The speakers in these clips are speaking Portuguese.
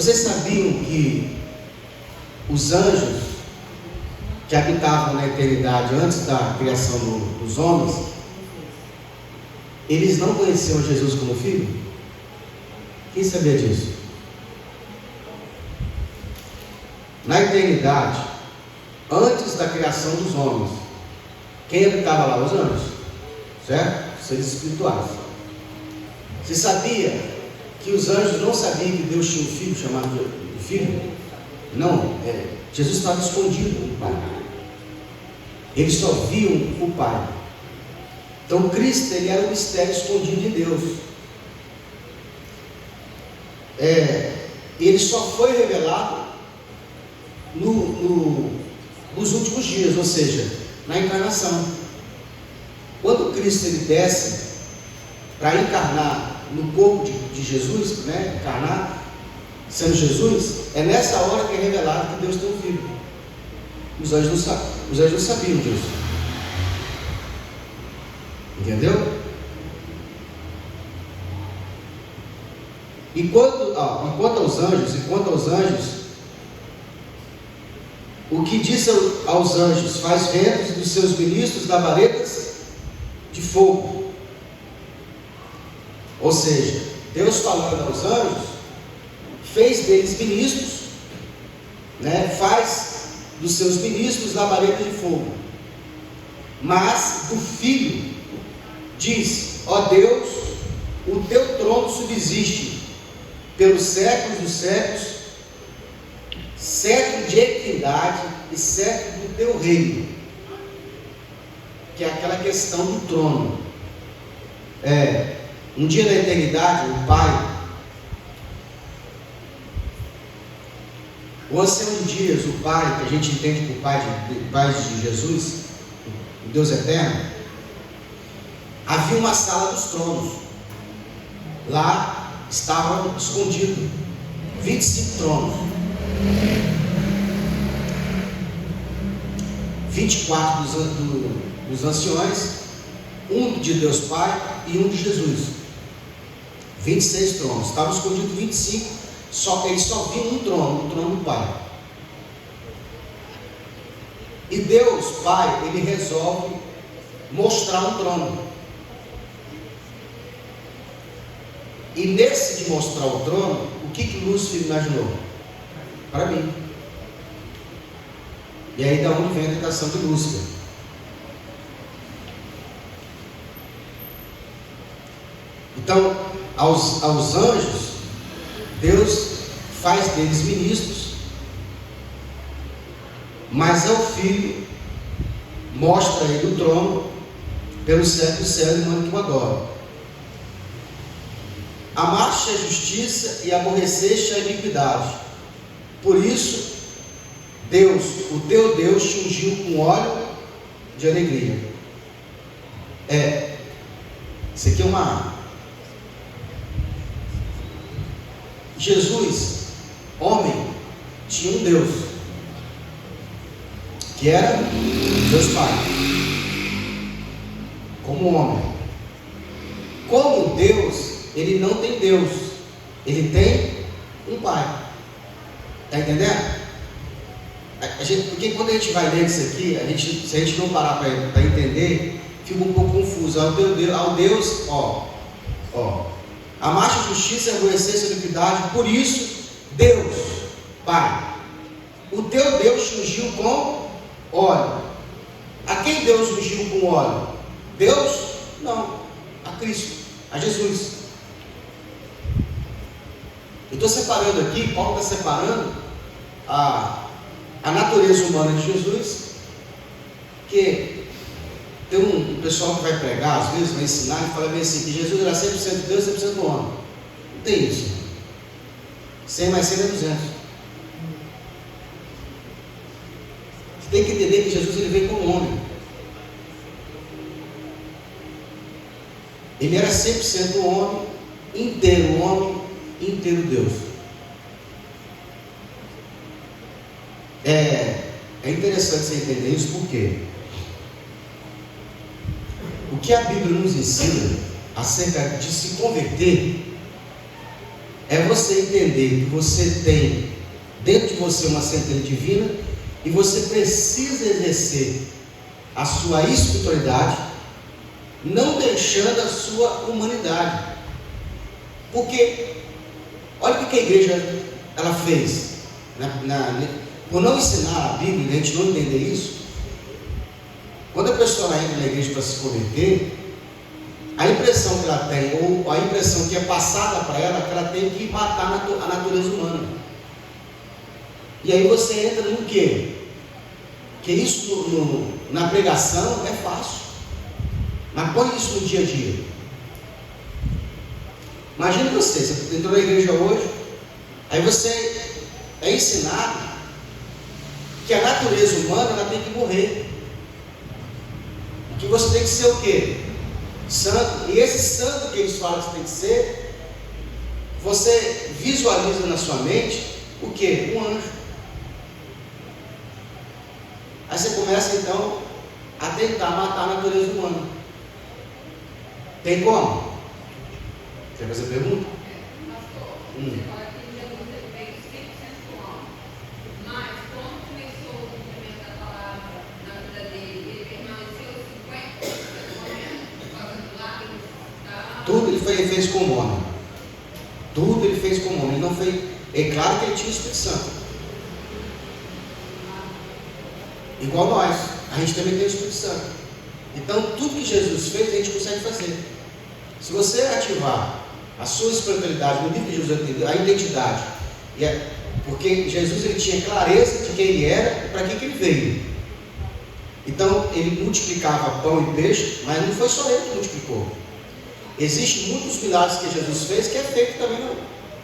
Vocês sabiam que os anjos que habitavam na eternidade antes da criação dos homens, eles não conheciam Jesus como filho? Quem sabia disso? Na eternidade, antes da criação dos homens, quem habitava lá? Os anjos, certo? Seres espirituais. Você sabia que os anjos não sabiam que Deus tinha um filho chamado de filho? Não, Jesus estava escondido do Pai. Eles só viam o Pai. Então Cristo, ele era um mistério escondido de Deus. Ele só foi revelado nos últimos dias, ou seja, na encarnação. Quando Cristo ele desce para encarnar no corpo de Jesus, né, encarnar sendo Jesus, é nessa hora que é revelado que Deus tem um filho. Os anjos não sabiam disso. Entendeu? E quanto aos anjos, o que disse aos anjos: faz ventos dos seus ministros labaredas de fogo. Ou seja, Deus falando aos anjos, fez deles ministros, né? Faz dos seus ministros labaredas de fogo. Mas do Filho diz: ó Deus, o teu trono subsiste pelos séculos dos séculos, cetro de equidade e cetro do teu reino. Que é aquela questão do trono. Um dia na eternidade, o Pai, o ancião de dias, o Pai, que a gente entende por Pai de Jesus, o Deus eterno, havia uma sala dos tronos. Lá estavam escondidos 25 tronos, 24 dos anciões, um de Deus Pai e um de Jesus. 26 tronos, estavam escondidos 25, eles só viam um trono, o trono do Pai. E Deus Pai, ele resolve mostrar um trono. E nesse de mostrar o trono, o que Lúcifer imaginou? Para mim. E aí da onde vem a tentação de Lúcifer? Então, aos anjos, Deus faz deles ministros, mas ao Filho mostra ele o trono pelo século céu e manda que o adora. Amaste a justiça e aborreceste a iniquidade. Por isso, Deus, o teu Deus, te ungiu com óleo de alegria. Isso aqui é uma... Jesus, homem, tinha um Deus, que era Deus Pai, como homem. Como Deus, ele não tem Deus, ele tem um Pai. Está entendendo? Porque quando a gente vai ler isso aqui, se a gente não parar para entender, fica um pouco confuso. Ao Deus, amaste a justiça e aborreceste a iniquidade. Por isso, Deus, Pai, o teu Deus te ungiu com óleo. A quem Deus ungiu com óleo? Deus? Não, a Cristo, a Jesus. Eu estou separando aqui, Paulo está separando a natureza humana de Jesus, que tem um pessoal que vai pregar, às vezes vai ensinar e fala bem assim, que Jesus era 100% Deus e 100% homem. Não tem isso. 100 mais 100 é 200. Você tem que entender que Jesus ele veio como homem. Ele era 100% homem, inteiro Deus. É interessante você entender isso, porque o que a Bíblia nos ensina acerca de se converter é você entender que você tem dentro de você uma centelha divina e você precisa exercer a sua espiritualidade, não deixando a sua humanidade. Porque olha o que a igreja ela fez por não ensinar a Bíblia, a gente não entender isso. Quando a pessoa entra na igreja para se converter, a impressão que ela tem, ou a impressão que é passada para ela, é que ela tem que matar a natureza humana. E aí você entra no quê? Que isso na pregação é fácil, mas põe isso no dia a dia. Imagine você entrou na igreja hoje, aí você é ensinado que a natureza humana ela tem que morrer, que você tem que ser o quê? Santo. E esse santo que eles falam que tem que ser, você visualiza na sua mente o quê? Um anjo. Aí você começa então a tentar matar a natureza humana. Tem como? Quer fazer pergunta? Pastor, você fala que Jesus veio 100% homem, mas quando começou o cumprimento da palavra na vida dele, ele permaneceu 50% homem, fazendo lágrimas. Tudo ele fez como homem. Tudo ele fez como homem. Ele não fez. É claro que ele tinha o Espírito Santo. Igual nós. A gente também tem o Espírito Santo. Então tudo que Jesus fez a gente consegue fazer. Se você ativar a sua espiritualidade no livro de Jesus, a identidade, porque Jesus ele tinha clareza de quem ele era e para que ele veio. Então ele multiplicava pão e peixe, mas não foi só ele que multiplicou. Existem muitos milagres que Jesus fez que é feito também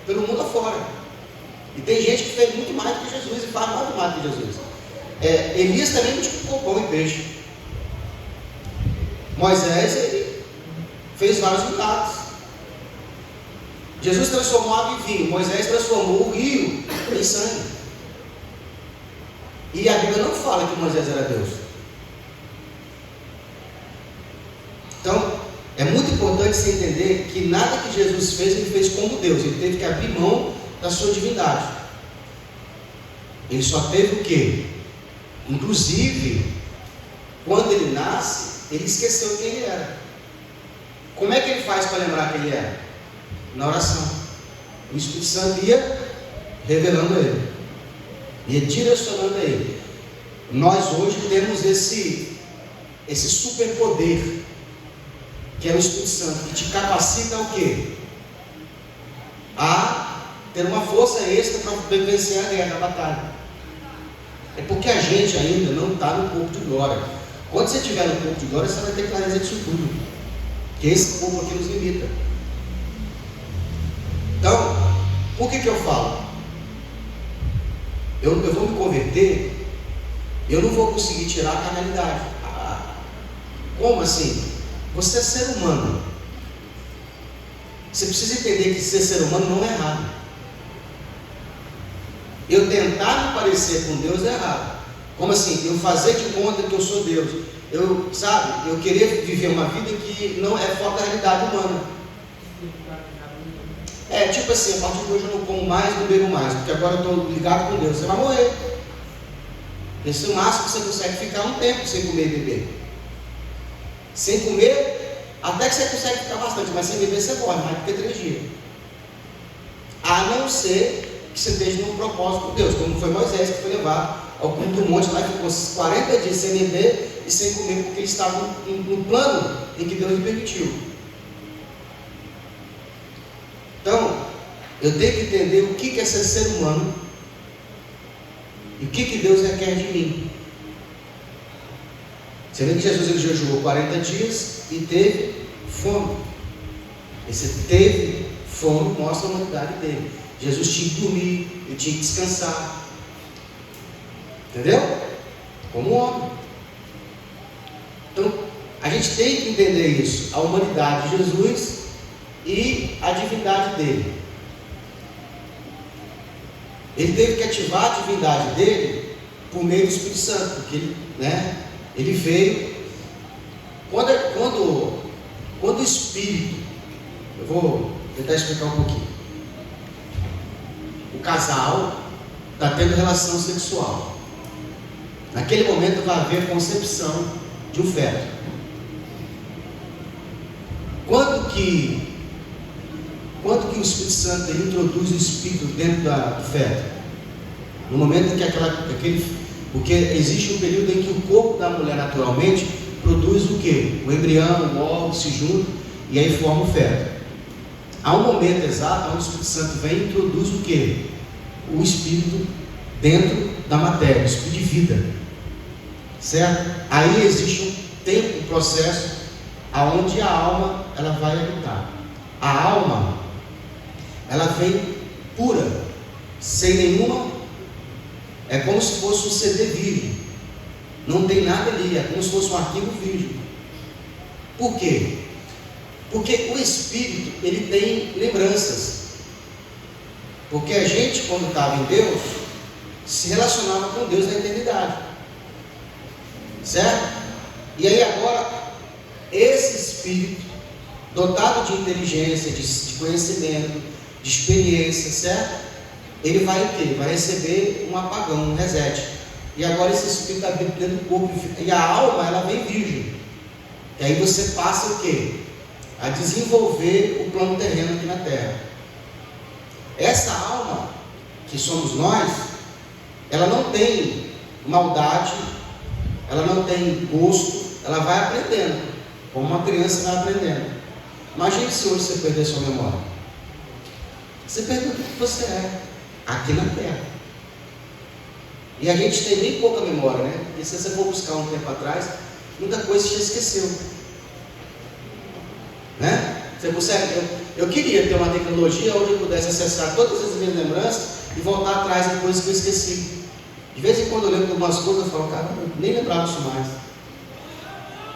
pelo mundo afora. E tem gente que fez muito mais do que Jesus e faz muito mais do que Jesus. Elias também multiplicou pão e peixe. Moisés ele fez vários milagres. Jesus transformou água em vinho. Moisés transformou o rio em sangue. E a Bíblia não fala que Moisés era Deus. Então, é muito importante você entender que nada que Jesus fez, ele fez como Deus. Ele teve que abrir mão da sua divindade. Ele só teve o quê? Inclusive, quando ele nasce, ele esqueceu quem ele era. Como é que ele faz para lembrar quem ele era? Na oração. O Espírito Santo ia revelando a ele, ia direcionando a ele. Nós hoje temos esse superpoder, que é o Espírito Santo, que te capacita o quê? A ter uma força extra para vencer a guerra, a batalha. É porque a gente ainda não está no corpo de glória. Quando você estiver no corpo de glória, você vai ter clareza disso tudo, que esse corpo aqui nos limita. Então, por que eu falo? Eu vou me converter, eu não vou conseguir tirar a carnalidade. Como assim? Você é ser humano. Você precisa entender que ser humano não é errado. Eu tentar me parecer com Deus é errado. Como assim? Eu fazer de conta que eu sou Deus. Eu querer viver uma vida que não é fora da realidade humana. Tipo assim, a partir de hoje eu não como mais, não bebo mais, porque agora eu estou ligado com Deus. Você vai morrer. Esse é o máximo que você consegue ficar um tempo sem comer e beber. Sem comer, até que você consegue ficar bastante, mas sem beber você morre, mais do que 3 dias. A não ser que você esteja num propósito com Deus, como foi Moisés que foi levado ao cume do monte lá, que ficou 40 dias sem beber e sem comer, porque ele estava no plano em que Deus lhe permitiu. Então, eu tenho que entender o que é ser humano e o que Deus requer de mim. Você vê que Jesus ele jejuou 40 dias e teve fome. Esse teve fome mostra a humanidade dele. Jesus tinha que dormir, ele tinha que descansar. Entendeu? Como homem. Então, a gente tem que entender isso. A humanidade de Jesus e a divindade dele. Ele teve que ativar a divindade dele por meio do Espírito Santo, porque ele veio. Quando o Espírito, eu vou tentar explicar um pouquinho. casal está tendo relação sexual. Naquele momento vai haver a concepção de um feto. Quando que o Espírito Santo introduz o Espírito dentro do feto? No momento em que porque existe um período em que o corpo da mulher naturalmente produz o quê? O embrião, o óvulo se juntam e aí forma o feto. Há um momento exato onde o Espírito Santo vem e introduz o quê? O Espírito dentro da matéria, o Espírito de vida. Certo? Aí existe um tempo, um processo aonde a alma ela vai habitar. A alma ela vem pura, sem nenhuma, é como se fosse um CD virgem, não tem nada ali, é como se fosse um arquivo virgem. Por quê? Porque o Espírito ele tem lembranças, porque a gente quando estava em Deus se relacionava com Deus na eternidade, certo? E aí agora esse Espírito dotado de inteligência, de conhecimento, de experiência, certo? Ele vai o quê? Ele vai receber um apagão, um reset. E agora esse Espírito está dentro do corpo. E a alma, ela vem virgem. E aí você passa o quê? A desenvolver o plano terreno aqui na Terra. Essa alma, que somos nós, ela não tem maldade, ela não tem gosto, ela vai aprendendo. Como uma criança vai aprendendo. Imagine se hoje você perder sua memória. Você perdeu tudo que você é, aqui na Terra. E a gente tem bem pouca memória, né? Porque se você for buscar um tempo atrás, muita coisa você já esqueceu. Né? Você consegue? Eu queria ter uma tecnologia onde eu pudesse acessar todas as minhas lembranças e voltar atrás de coisas que eu esqueci. De vez em quando eu lembro de algumas coisas, eu falo, cara, eu nem lembrava disso mais.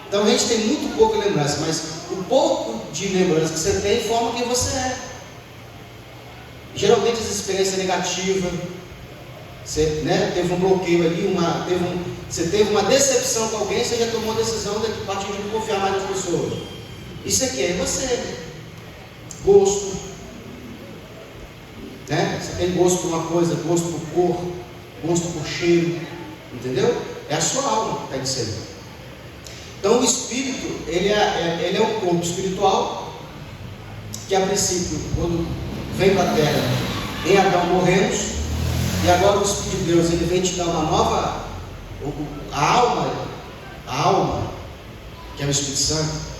Então a gente tem muito pouca lembrança, mas o pouco de lembrança que você tem forma quem você é. Geralmente as experiências negativas, você, né, teve um bloqueio ali, você teve uma decepção com alguém, você já tomou a decisão de partir de não confiar mais nas pessoas. Isso aqui é você. Gosto, né? Você tem gosto por uma coisa, gosto por cor, gosto por cheiro, entendeu? É a sua alma que está dizendo. Então o Espírito, ele é um corpo espiritual, que a princípio, quando vem para a Terra, em Adão morremos, e agora o Espírito de Deus, ele vem te dar uma nova, a alma, que é o Espírito Santo,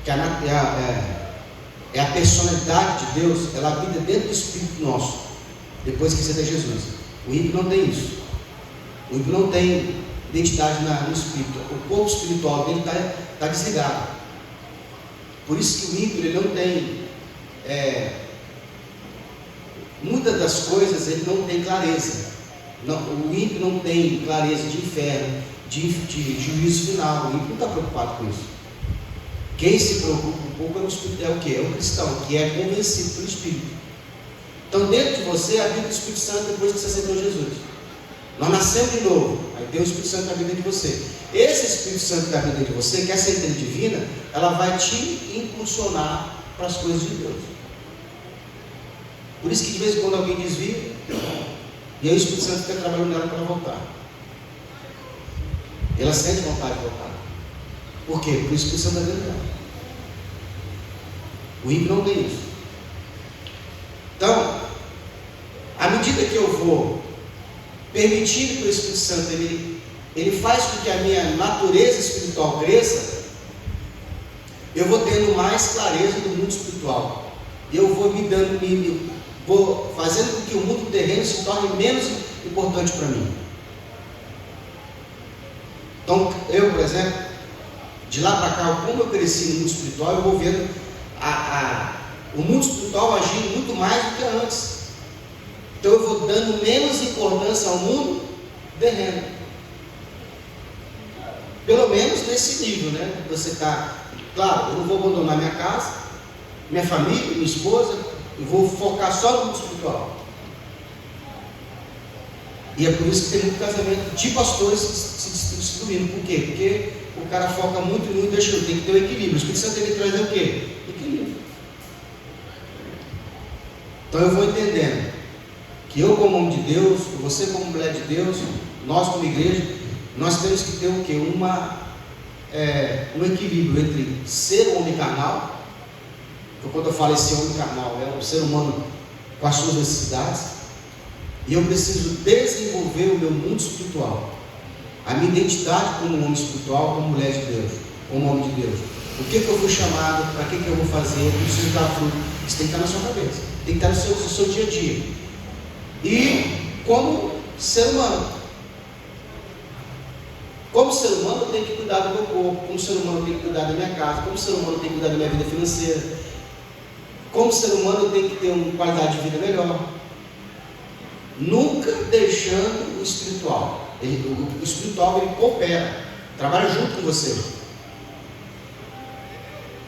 que é a personalidade de Deus, ela habita dentro do Espírito nosso, depois que você tem Jesus. O ímpio não tem isso. O ímpio não tem identidade no Espírito. O corpo espiritual dele está desligado. Por isso que o ímpio ele não tem muitas das coisas, ele não tem clareza. O ímpio não tem clareza de inferno, de juízo final. O ímpio não está preocupado com isso. Quem se preocupa um pouco é o quê? É o cristão, que é convencido pelo Espírito. Então dentro de você habita o Espírito Santo depois que você aceitou Jesus. Nós nascemos de novo, aí tem o Espírito Santo que habita de você. Esse Espírito Santo que habita de você, que essa identidade divina, ela vai te impulsionar para as coisas de Deus. Por isso que de vez em quando alguém desvia, e aí o Espírito Santo fica trabalhando nela para voltar. Ela sente vontade de voltar. Por quê? Porque o Espírito Santo está dentro dela. O ímpio não tem isso. Então, à medida que eu vou permitindo que o Espírito Santo ele faz com que a minha natureza espiritual cresça, eu vou tendo mais clareza do mundo espiritual. E eu vou vou fazendo com que o mundo terreno se torne menos importante para mim. Então, eu, por exemplo, de lá para cá, como eu cresci no mundo espiritual, eu vou vendo o mundo espiritual agindo muito mais do que antes. Então eu vou dando menos importância ao mundo terreno. Pelo menos nesse nível, né? Você está, claro, eu não vou abandonar minha casa, minha família, minha esposa, eu vou focar só no mundo espiritual. E é por isso que tem muito casamento de pastores se destruindo. Por quê? Porque o cara foca muito e deixa eu, tem que ter um equilíbrio. O Espírito Santo tem que trazer o quê? Equilíbrio. Então eu vou entendendo que eu como homem de Deus, você como mulher de Deus, nós como igreja, nós temos que ter o quê? Um equilíbrio entre ser um homem carnal, porque quando eu falo esse homem carnal, é um ser humano com as suas necessidades, e eu preciso desenvolver o meu mundo espiritual, a minha identidade como homem espiritual, como mulher de Deus, como homem de Deus. O que eu fui chamado, para que eu vou fazer, eu preciso dar fruto. Isso tem que estar na sua cabeça, tem que estar no seu dia a dia. E como ser humano, eu tenho que cuidar do meu corpo, como ser humano eu tenho que cuidar da minha casa, como ser humano eu tenho que cuidar da minha vida financeira, como ser humano eu tenho que ter uma qualidade de vida melhor, nunca deixando o espiritual. O espiritual ele coopera, trabalha junto com você.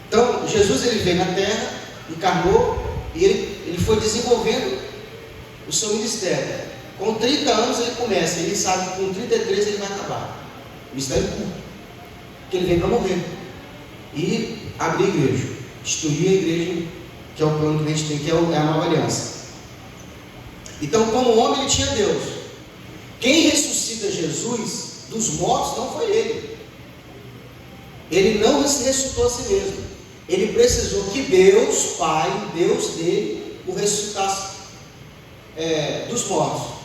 Então Jesus ele veio na terra, encarnou e ele foi desenvolvendo o seu ministério. Com 30 anos ele começa, ele sabe que com 33 ele vai acabar. Ministério curto, porque ele veio para morrer e abrir a igreja, destruir a igreja, que é o plano que a gente tem, que é a nova aliança. Então, como homem, ele tinha Deus. Quem ressuscita Jesus dos mortos não foi ele. Ele não ressuscitou a si mesmo. Ele precisou que Deus, Pai, Deus dele, o ressuscitasse dos mortos.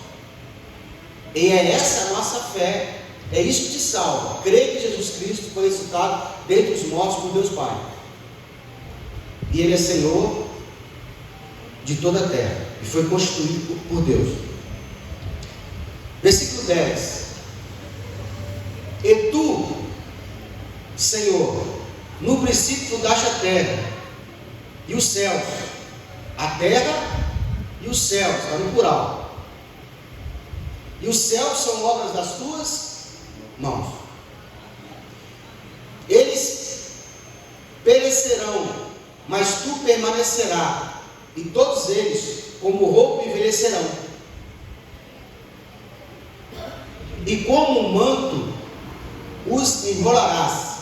E é essa a nossa fé. É isso que te salva. Crer que Jesus Cristo foi ressuscitado dentre os mortos por Deus Pai. E Ele é Senhor de toda a terra. E foi constituído por Deus. Versículo 10. E tu, Senhor, no princípio fundaste a terra e os céus. A terra e os céus, está no plural. E os céus são obras das tuas mãos. Eles perecerão, mas tu permanecerás, e todos eles, como roupa, envelhecerão. E como um manto os enrolarás,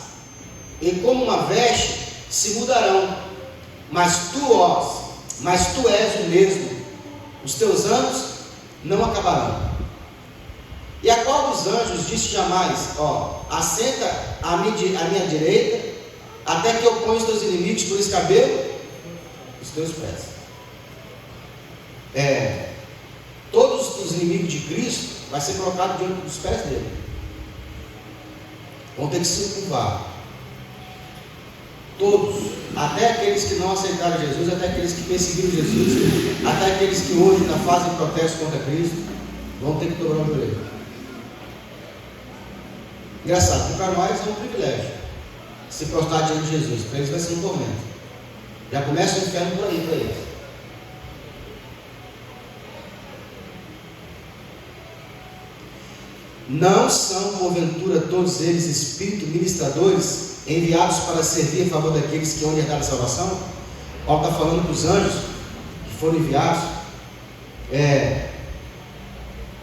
e como uma veste se mudarão. Mas tu és o mesmo, os teus anos não acabarão. E a qual dos anjos disse jamais: assenta à minha direita, até que eu ponha os teus inimigos por escabelo dos teus pés. Todos os inimigos de Cristo vai ser colocado diante dos pés dele. Vão ter que se curvar. Todos, até aqueles que não aceitaram Jesus, até aqueles que perseguiram Jesus, até aqueles que hoje ainda fazem protesto contra Cristo, vão ter que dobrar o joelho. Engraçado, porque para nós é um privilégio se prostrar diante de Jesus, para eles vai ser um tormento. Já começa o inferno por aí para eles. Não são, porventura, todos eles espíritos ministradores enviados para servir a favor daqueles que hão de herdar a salvação? Paulo está falando para os anjos que foram enviados.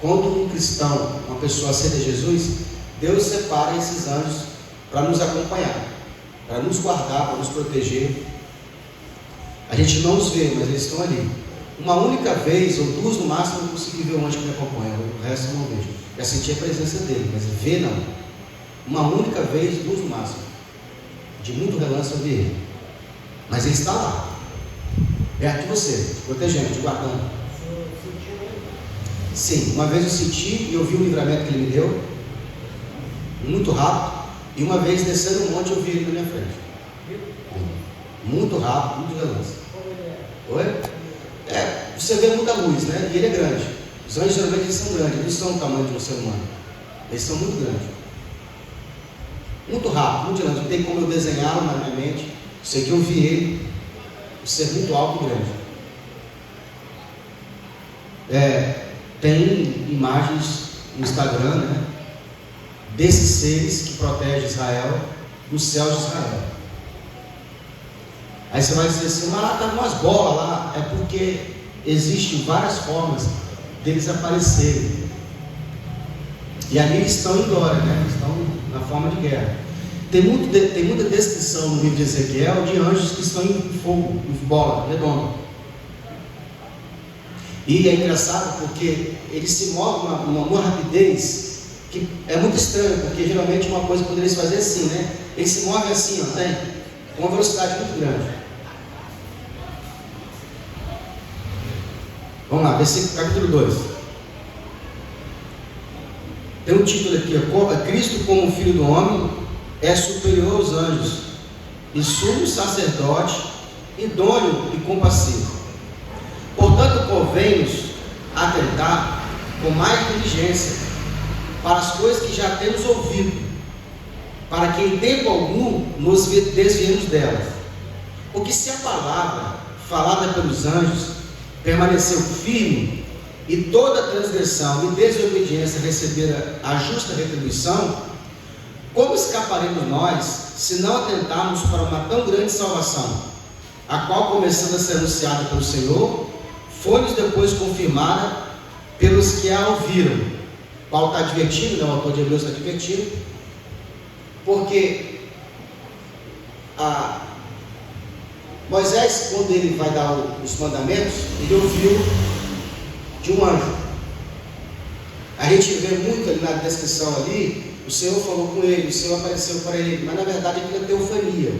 Quando um cristão, uma pessoa aceita Jesus, Deus separa esses anjos para nos acompanhar, para nos guardar, para nos proteger. A gente não os vê, mas eles estão ali. Uma única vez ou duas no máximo eu consegui ver o anjo que me acompanha, o resto eu não vejo. Já senti a presença dele, mas ver não. Uma única vez, duas no máximo. De muito relance eu vi ele. Mas ele está lá, perto de você, te protegendo, te guardando. Sim, uma vez eu senti e eu vi o livramento que ele me deu, muito rápido, e uma vez descendo um monte eu vi ele na minha frente. Muito rápido, muito relance. Oi? Você vê muita luz, né? E ele é grande. Os anjos geralmente eles são grandes, eles não são o tamanho de um ser humano. Eles são muito grandes. Muito rápido, muito grande. Não tem como eu desenhá-lo na minha mente. Sei que eu vi ele, um ser muito alto e grande. Tem imagens no Instagram, né? Desses seres que protegem Israel, dos céus de Israel. Aí você vai dizer assim, mas lá está umas bolas lá. É porque existem várias formas deles aparecerem. E ali eles estão em glória, né? Eles estão na forma de guerra. Tem muita descrição no livro de Ezequiel de anjos que estão em fogo, em bola, redonda. E é engraçado porque ele se move numa rapidez que é muito estranho, porque geralmente uma coisa poderia se fazer assim, né? Ele se move assim, ó, tem? Com uma velocidade muito grande. Vamos lá, versículo, capítulo 2. Tem um título aqui, ó, Cristo como Filho do Homem é superior aos anjos, e sumo sacerdote, idôneo e compassivo. Portanto, convém-nos atentar com mais diligência para as coisas que já temos ouvido, para que em tempo algum nos desviemos delas. Porque se a palavra falada pelos anjos permaneceu firme, e toda transgressão e desobediência receber a justa retribuição, como escaparemos nós, se não atentarmos para uma tão grande salvação, a qual, começando a ser anunciada pelo Senhor, foi-nos depois confirmada pelos que a ouviram? Paulo está advertindo, né? O autor de Hebreus está advertindo, porque Moisés, quando ele vai dar os mandamentos, ele ouviu de um anjo. A gente vê muito ali na descrição ali, o Senhor falou com ele, o Senhor apareceu para ele, mas na verdade aquilo é teofania.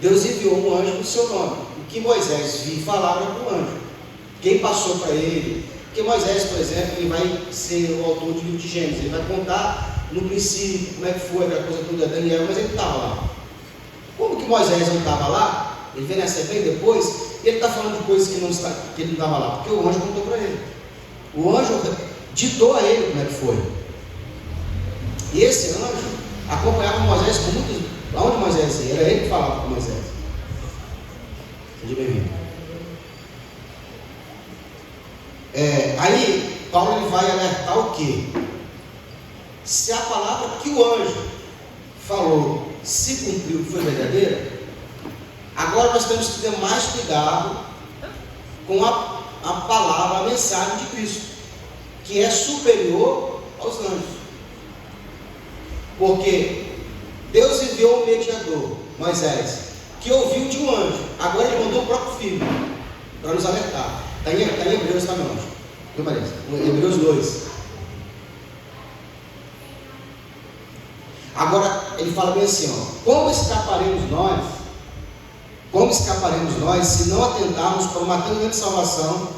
Deus enviou um anjo no seu nome. O que Moisés viu e falava era com o anjo. Quem passou para ele? Porque Moisés, por exemplo, ele vai ser o autor do livro de Gênesis, ele vai contar no princípio como é que foi aquela coisa toda de Daniel, mas ele estava lá. Como que Moisés não estava lá? Ele vem nessa bem depois, e ele está falando de coisas que ele não estava lá, porque o anjo contou para ele. O anjo ditou a ele como é que foi. E esse anjo acompanhava Moisés com muitos. Aonde Moisés ia? Era ele que falava com Moisés. Seja bem-vindo. Aí Paulo ele vai alertar o quê? Se a palavra que o anjo falou se cumpriu, foi verdadeira, agora nós temos que ter mais cuidado com a palavra, a mensagem de Cristo, que é superior aos anjos. Porque Deus enviou um mediador, Moisés, que ouviu de um anjo. Agora ele mandou o próprio filho para nos alertar. Está em Hebreus também, anjo. Que parece? Hebreus 2. Agora ele fala bem assim, ó, como escaparemos nós se não atentarmos para uma tão grande salvação,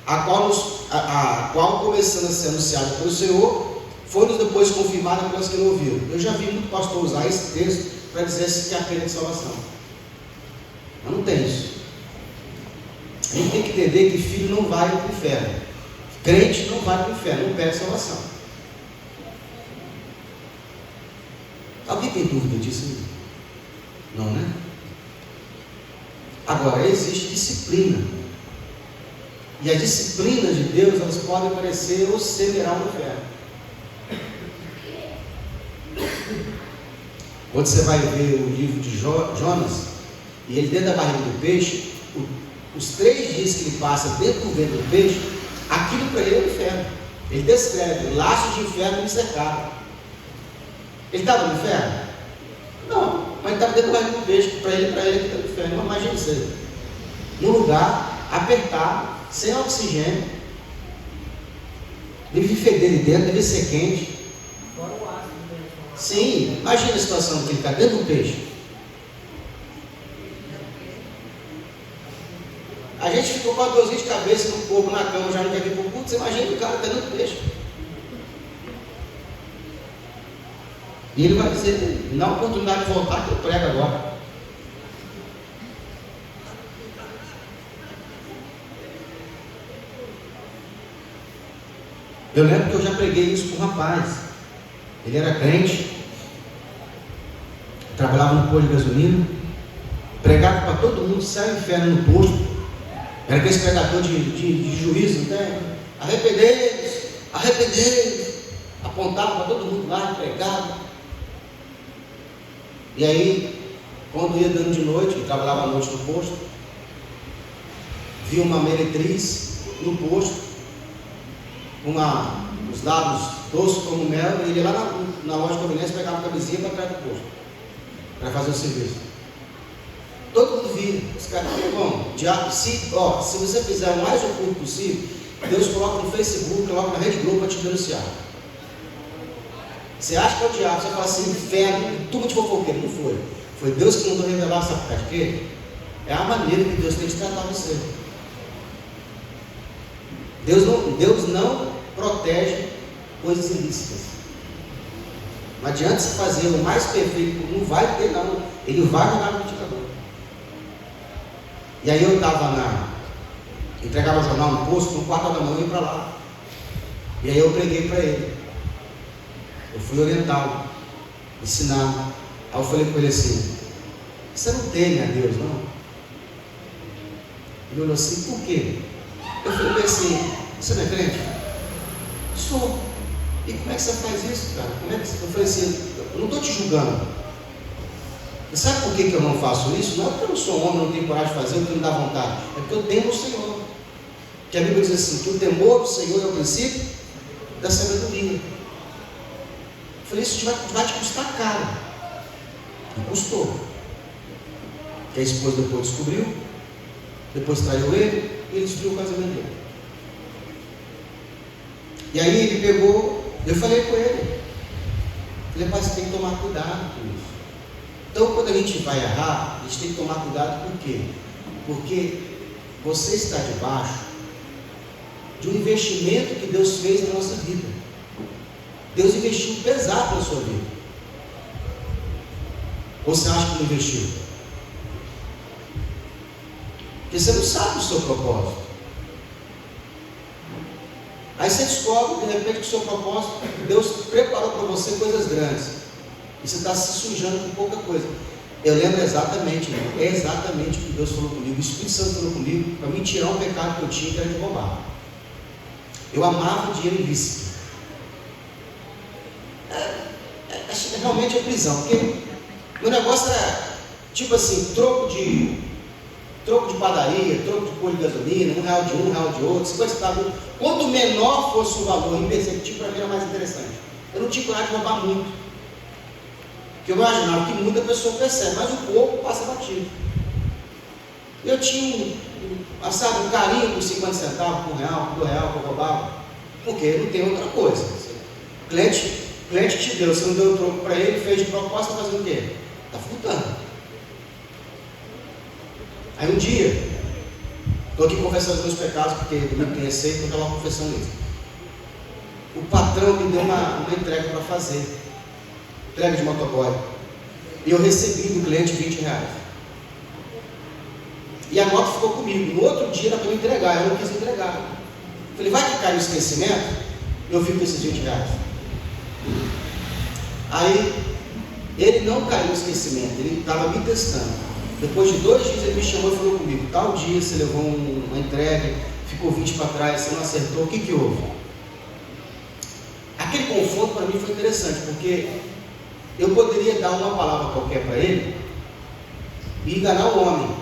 a qual começando a ser anunciada pelo Senhor, foi-nos depois confirmada pelos que não ouviram. Eu já vi muito pastor usar esse texto para dizer assim, que é a pena de salvação. Mas não tem isso. A gente tem que entender que filho não vai para o inferno. Crente não vai para o inferno, não perde salvação. Alguém tem dúvida disso? Não, né? Agora, existe disciplina. E a disciplina de Deus, elas podem parecer ou semear no inferno. Quando você vai ver o livro de Jonas, e ele dentro da barriga do peixe, os 3 dias que ele passa dentro do ventre do peixe, aquilo para ele é o inferno. Ele descreve, laços de inferno me cercaram. Ele estava no inferno? Não, mas estava dentro da barriga do peixe, para ele que está no inferno. Mas imagina isso, num lugar apertado, sem oxigênio, deve feder ali dentro, deve ser quente. Sim, imagina a situação que ele está dentro do peixe. A gente ficou com a dorzinha de cabeça no corpo, na cama, já não quer vir para o culto. Você imagina o cara está dentro do peixe. E ele vai dizer, me dá uma oportunidade de voltar que eu prego agora. Eu lembro que eu já preguei isso com um rapaz. Ele era crente, trabalhava no posto de gasolina, pregava para todo mundo, sai do inferno no posto. Era aquele pregador de juízo, né? Arrependei-vos, apontava para todo mundo lá, pregava. E aí, quando ia dando de noite, eu trabalhava à noite no posto, vi uma meretriz no posto, os lábios doces como mel, e ele ia lá na loja de conveniência, pegava uma camisinha para trás do posto, para fazer o serviço. Todo mundo via, os caras, irmão, se você fizer o mais oculto possível, Deus coloca no Facebook, coloca na Rede Globo para te denunciar. Você acha que é o diabo, você fala assim, inferno, turma de fofoqueiro. Não foi. Foi Deus que mandou revelar essa parte. Por quê? É a maneira que Deus tem de tratar você. Deus não protege coisas ilícitas. Não adianta você fazer o mais perfeito, não vai ter não. Ele vai jogar no ventilador. E aí eu estava entregava o jornal no posto, no 4 da manhã, eu ia para lá. E aí eu preguei para ele. Eu fui orientá-lo, ensinar. Aí eu falei para ele assim, você não teme a Deus, não? Ele olhou assim, por quê? Eu falei assim, você não é crente? Sou. E como é que você faz isso, cara? Como é que você... Eu falei assim, eu não estou te julgando. E sabe por que eu não faço isso? Não é porque eu não sou homem, não tenho coragem de fazer, porque não dá vontade. É porque eu temo o Senhor. Que a Bíblia diz assim, que o temor do Senhor é o princípio da sabedoria. Eu falei, isso vai te custar caro. E custou. Que a esposa depois descobriu, depois traiu ele, e ele destruiu o casamento dele. E aí ele pegou, eu falei com ele, falei, pai, você tem que tomar cuidado com isso. Então quando a gente vai errar, a gente tem que tomar cuidado, por quê? Porque você está debaixo de um investimento que Deus fez na nossa vida. Deus investiu pesado na sua vida. Ou você acha que não investiu? Porque você não sabe o seu propósito. Aí você descobre, de repente, que o seu propósito, Deus preparou para você coisas grandes. E você está se sujando com pouca coisa. Eu lembro exatamente, irmão, é exatamente o que Deus falou comigo. O Espírito Santo falou comigo para me tirar um pecado que eu tinha, que era de roubar. Eu amava o dinheiro ilícito. Realmente é prisão, porque meu negócio era tipo assim, troco de padaria, troco de pôr de gasolina, R$1 de um, R$1 de outro, 50 centavos. Quanto menor fosse o valor imperceptível, para mim era mais interessante. Eu não tinha coragem de roubar muito, porque eu imaginava que muita pessoa percebe, mas o pouco passa batido. Eu tinha um carinho por 50 centavos, por R$1, por R$2 que eu roubava, porque não tem outra coisa. O cliente te deu, você não deu o troco para ele, fez de proposta, fazendo o quê? Está furtando. Aí um dia, estou aqui confessando os meus pecados, porque domingo tem receita, então estava confessando isso. O patrão me deu uma entrega para fazer, entrega de motoboy, e eu recebi do cliente R$20. E a nota ficou comigo. No outro dia era para eu entregar, eu não quis entregar. Falei, vai que cai no esquecimento, eu fico com esses R$20. Aí, ele não caiu no esquecimento, ele estava me testando. Depois de 2 dias ele me chamou e falou comigo, tal dia você levou uma entrega, ficou 20 para trás, você não acertou, o que houve? Aquele confronto para mim foi interessante, porque eu poderia dar uma palavra qualquer para ele e enganar o homem,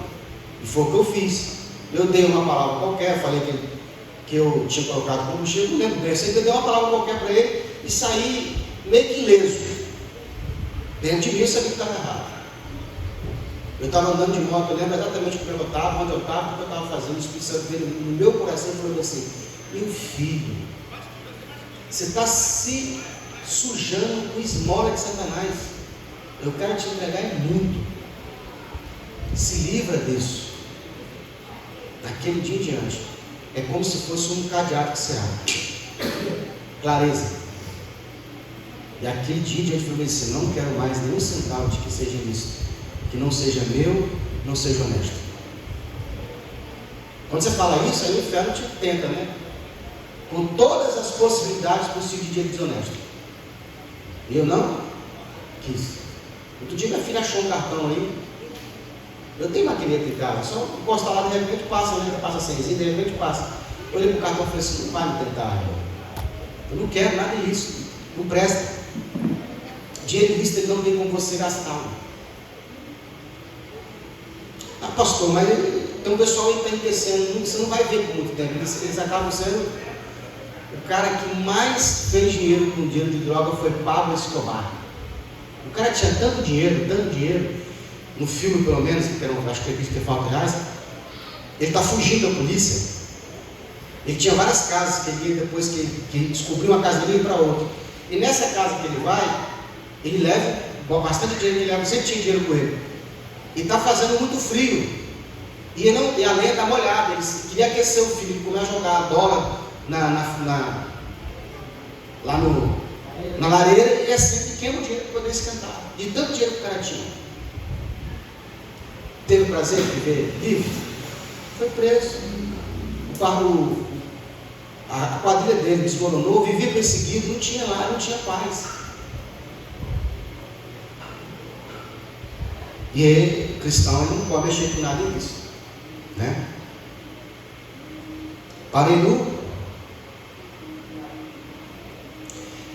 e foi o que eu fiz. Eu dei uma palavra qualquer, falei que eu tinha colocado combustível, não lembro bem, eu sei que eu dei uma palavra qualquer para ele e saí meio que ileso. Dentro de mim eu sabia que estava errado. Eu estava andando de moto, eu lembro exatamente como eu estava, onde eu estava, o que eu estava fazendo. O Espírito Santo veio no meu coração e falou assim, meu filho, você está se sujando com esmola de Satanás. Eu quero te entregar muito. Se livra disso. Daquele dia em diante, é como se fosse um cadeado que se abre. Clareza. E aquele dia em diante eu falei assim, não quero mais nenhum centavo de que seja ilícito, que não seja meu, não seja honesto. Quando você fala isso, aí o inferno te tenta, né? Com todas as possibilidades possíveis de dinheiro desonesto. E eu não quis. Outro dia minha filha achou um cartão aí. Eu tenho maquineta em casa, só encostar lá, de repente passa, né? Passa 100, de repente passa. Eu olhei para o cartão e falei assim, não vai me tentar, irmão. Eu não quero nada disso, não presta. Dinheiro ilícito ele não tem como você gastar. Ah, pastor, mas tem um pessoal aí que está enriquecendo, você não vai ver por muito tempo. Eles acabam sendo. O cara que mais fez dinheiro com dinheiro de droga foi Pablo Escobar. O cara tinha tanto dinheiro, no filme pelo menos, que era, acho que é visto que falta reais, ele está fugindo da polícia. Ele tinha várias casas que ele ia, depois que ele descobriu uma casa, ele ia para outra. E nessa casa que ele vai, ele leva bastante dinheiro, ele leva, sempre tinha dinheiro com ele. E está fazendo muito frio. E a lenha está molhada. Ele queria aquecer o filho, ele começou a jogar a bola lá na lareira, e sempre queima o dinheiro para poder esquentar. De tanto dinheiro que o cara tinha. Teve o prazer de viver livre? Foi preso. A quadrilha dele desmoronou, vivia perseguido, não tinha lá, não tinha paz. E ele, cristão, ele não pode mexer com nada disso, né? Parei nu.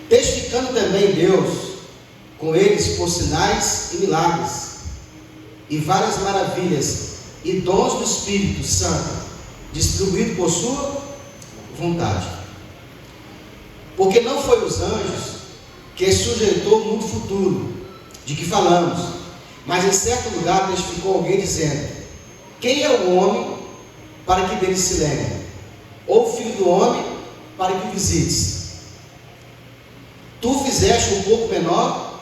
Testificando também Deus com eles por sinais e milagres, e várias maravilhas e dons do Espírito Santo, distribuído por sua vontade. Porque não foi os anjos que sujeitou o mundo futuro, de que falamos, mas em certo lugar testificou alguém dizendo: quem é o homem para que dele se lembre? Ou o filho do homem para que o visites? Tu fizeste um pouco menor,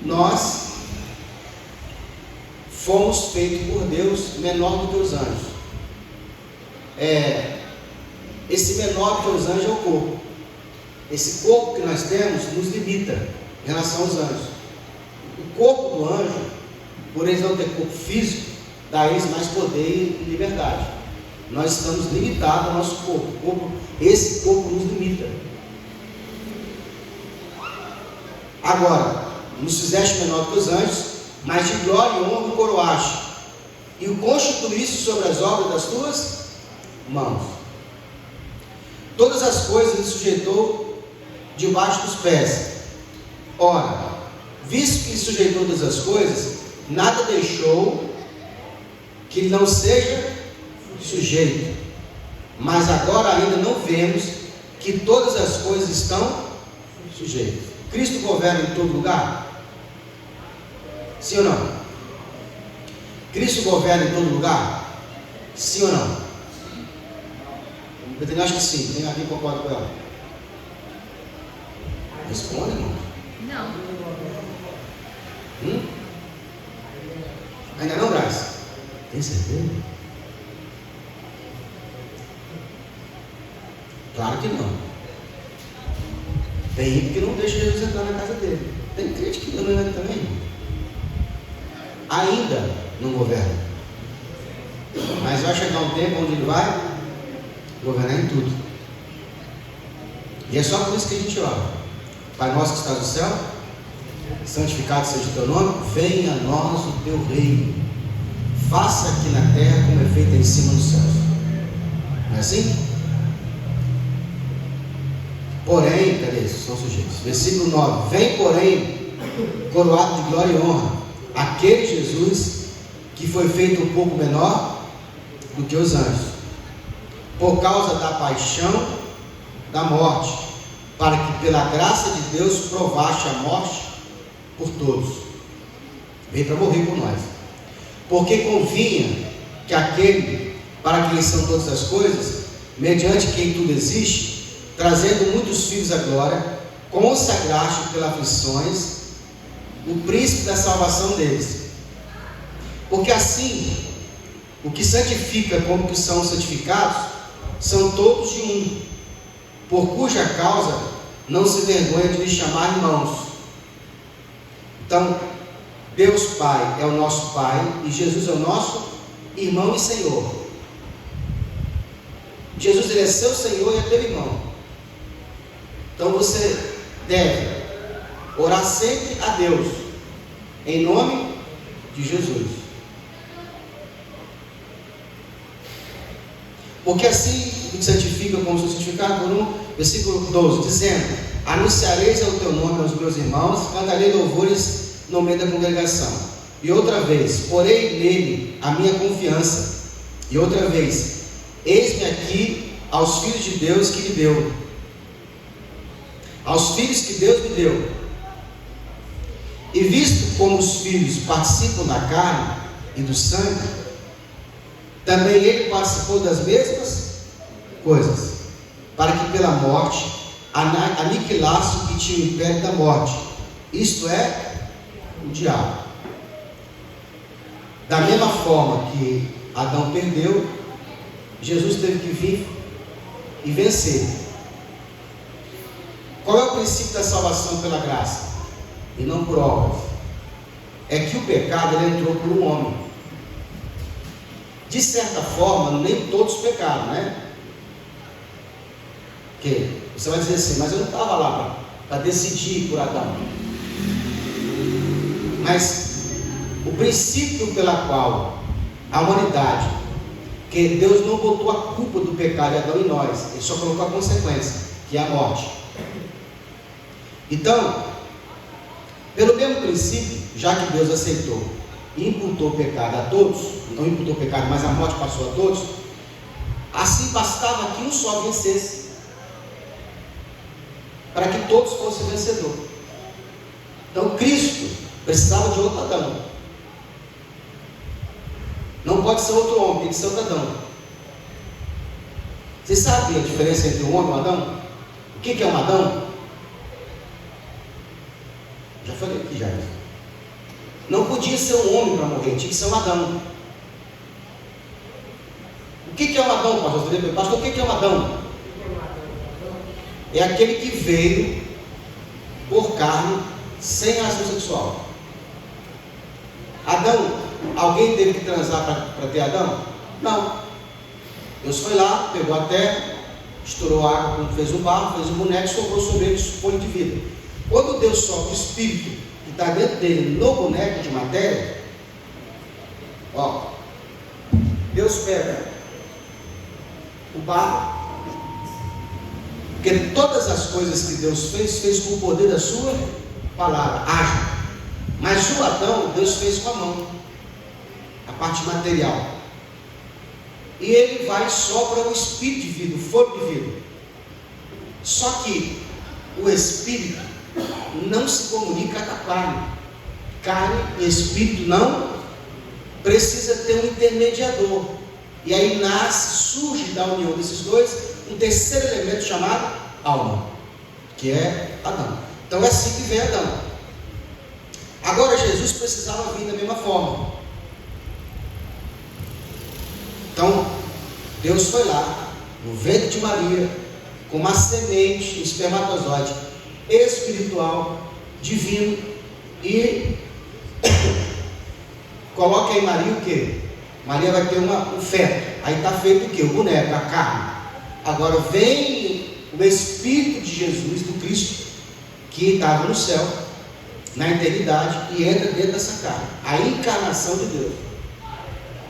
nós fomos feitos por Deus menor do que os anjos. Esse menor do que os anjos é o corpo. Esse corpo que nós temos nos limita em relação aos anjos. O corpo do anjo, por eles não ter corpo físico, dá a eles mais poder e liberdade. Nós estamos limitados ao nosso corpo. Esse corpo nos limita. Agora, nos fizeste menor do que os anjos, mas de glória e honra o coroaste, e o constituíste sobre as obras das tuas mãos. Todas as coisas ele sujeitou debaixo dos pés. Ora, visto que ele sujeitou todas as coisas, nada deixou que ele não seja sujeito. Mas agora ainda não vemos que todas as coisas estão sujeitas. Cristo governa em todo lugar? Sim ou não? Cristo governa em todo lugar? Sim ou não? Eu acho que sim. Tem alguém que concorda com ela? Responde, irmão. Não. Ainda não, Braz? Tem certeza? Claro que não. Tem gente que não deixa Jesus entrar na casa dele. Tem crente que não entra também. Ainda não governa. Mas vai chegar um tempo onde ele vai governar em tudo. E é só por isso que a gente ora. Pai nosso que está no céu, santificado seja o teu nome, venha a nós o teu reino. Faça aqui na terra como é feito em cima dos céus. Não é assim? Porém, cadê isso? São sujeitos. Versículo 9: vem, porém, coroado de glória e honra, aquele Jesus que foi feito um pouco menor do que os anjos, por causa da paixão da morte, para que pela graça de Deus provaste a morte por todos. Veio para morrer por nós. Porque convinha que aquele para quem são todas as coisas, mediante quem tudo existe, trazendo muitos filhos à glória, consagraste pelas aflições o príncipe da salvação deles. Porque assim, o que santifica como que são santificados, são todos de um, por cuja causa não se vergonha de lhes chamar irmãos. Então, Deus Pai é o nosso Pai, e Jesus é o nosso irmão e Senhor. Jesus, ele é seu Senhor e é teu irmão. Então você deve orar sempre a Deus, em nome de Jesus. Porque assim me santifica como sou santificado por um, versículo 12, dizendo: anunciareis ao teu nome aos meus irmãos, cantarei louvores no meio da congregação. E outra vez, porei nele a minha confiança. E outra vez, eis-me aqui aos filhos de Deus que me deu. Aos filhos que Deus me deu. E visto como os filhos participam da carne e do sangue, também ele participou das mesmas coisas, para que pela morte aniquilasse o que tinha o império da morte, isto é, o diabo. Da mesma forma que Adão perdeu, Jesus teve que vir e vencer. Qual é o princípio da salvação pela graça? E não por obras. É que o pecado ele entrou por um homem. De certa forma, nem todos pecaram, né? Porque você vai dizer assim, mas eu não estava lá para decidir por Adão. Mas o princípio pela qual a humanidade, que Deus não botou a culpa do pecado de Adão em nós, Ele só colocou a consequência, que é a morte. Então, pelo mesmo princípio, já que Deus aceitou e imputou o pecado a todos, não imputou o pecado, mas a morte passou a todos, assim bastava que um só vencesse, para que todos fossem vencedores. Então Cristo precisava de outro Adão. Não pode ser outro homem, tem que ser outro Adão. Você sabe a diferença entre um homem e um Adão? O que é um Adão? Já falei aqui já. Não podia ser um homem para morrer, tinha que ser um Adão. O que é um Adão, pastor? Pastor, o que é um Adão? É aquele que veio por carne, sem relação sexual. Adão, alguém teve que transar para ter Adão? Não. Deus foi lá, pegou a terra, estourou água, fez um barro, fez um boneco, soprou sobre ele folha de vida. Quando Deus sopra o espírito que está dentro dele no boneco de matéria, ó, Deus pega o barro, porque todas as coisas que Deus fez com o poder da sua palavra, haja. Mas o Adão, Deus fez com a mão, a parte material. E ele vai e sopra o espírito de vida, o fogo de vida. Só que o espírito não se comunica com a carne. Carne e espírito não precisa ter um intermediador. E aí surge da união desses dois um terceiro elemento chamado alma, que é Adão. Então é assim que vem Adão. Agora Jesus precisava vir da mesma forma. Então Deus foi lá no ventre de Maria com uma semente, um espermatozoide espiritual, divino, e coloca em Maria o que? Maria vai ter um feto. Aí está feito o que? O boneco, a carne. Agora vem o Espírito de Jesus, do Cristo, que estava no céu, na eternidade, e entra dentro dessa carne, a encarnação de Deus.